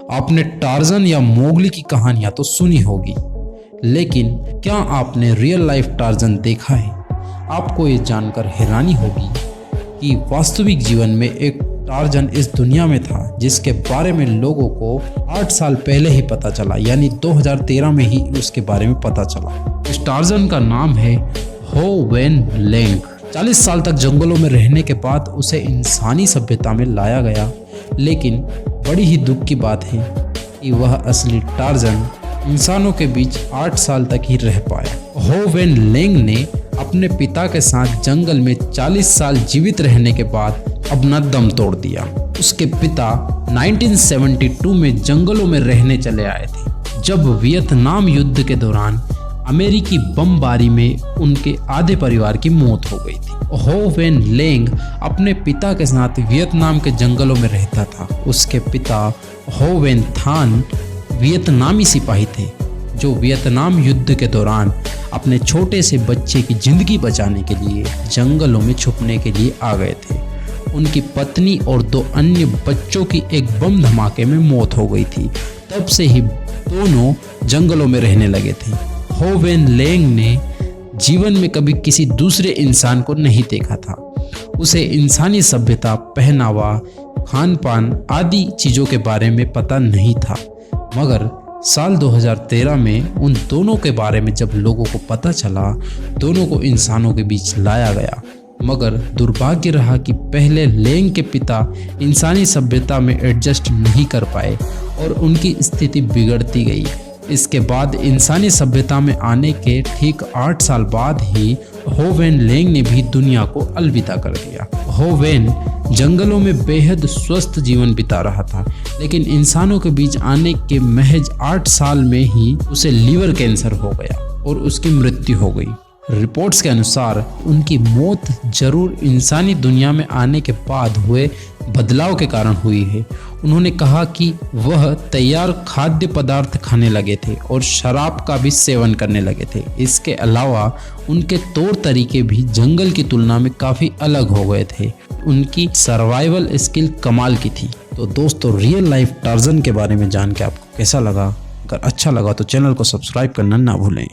आपने टार्जन या मोगली की कहानियां तो सुनी होगी, लेकिन क्या आपने रियल लाइफ टार्जन देखा है? आपको ये जानकर हैरानी होगी कि वास्तविक जीवन में एक टार्जन इस दुनिया में था जिसके बारे में लोगों को 8 साल पहले ही पता चला, यानी 2013 में ही उसके बारे में पता चला। इस टार्जन का नाम है हो वेन लैंग। 40 साल तक जंगलों में रहने के बाद उसे इंसानी सभ्यता में लाया गया, लेकिन बड़ी ही दुख की बात है कि वह असली टार्जन इंसानों के बीच 8 साल तक ही रह पाया। हो वेन लैंग ने अपने पिता के साथ जंगल में 40 साल जीवित रहने के बाद अपना दम तोड़ दिया। उसके पिता 1972 में जंगलों में रहने चले आए थे, जब वियतनाम युद्ध के दौरान अमेरिकी बमबारी में उनके आधे परिवार की मौत हो गई थी। हो वेन लैंग अपने पिता के साथ वियतनाम के जंगलों में रहता था। उसके पिता हो वेन थान वियतनामी सिपाही थे जो वियतनाम युद्ध के दौरान अपने छोटे से बच्चे की जिंदगी बचाने के लिए जंगलों में छुपने के लिए आ गए थे। उनकी पत्नी और 2 अन्य बच्चों की एक बम धमाके में मौत हो गई थी। तब से ही दोनों जंगलों में रहने लगे थे। हो वेन लैंग ने जीवन में कभी किसी दूसरे इंसान को नहीं देखा था। उसे इंसानी सभ्यता, पहनावा, खान पान आदि चीज़ों के बारे में पता नहीं था, मगर साल 2013 में उन दोनों के बारे में जब लोगों को पता चला, दोनों को इंसानों के बीच लाया गया। मगर दुर्भाग्य रहा कि पहले लैंग के पिता इंसानी सभ्यता में एडजस्ट नहीं कर पाए और उनकी स्थिति बिगड़ती गई। इसके बाद इंसानी सभ्यता में आने के ठीक 8 साल बाद ही हो वेन लैंग ने भी दुनिया को अलविदा कर दिया। हो वेन जंगलों में बेहद स्वस्थ जीवन बिता रहा था, लेकिन इंसानों के बीच आने के महज 8 साल में ही उसे लीवर कैंसर हो गया और उसकी मृत्यु हो गई। रिपोर्ट्स के अनुसार उनकी मौत जरूर इंसानी दुनिया में आने के बाद हुए बदलाव के कारण हुई है। उन्होंने कहा कि वह तैयार खाद्य पदार्थ खाने लगे थे और शराब का भी सेवन करने लगे थे। इसके अलावा उनके तौर तरीके भी जंगल की तुलना में काफ़ी अलग हो गए थे। उनकी सर्वाइवल स्किल कमाल की थी। तो दोस्तों, रियल लाइफ टार्जन के बारे में जान के आपको कैसा लगा? अगर अच्छा लगा तो चैनल को सब्सक्राइब करना ना भूलें।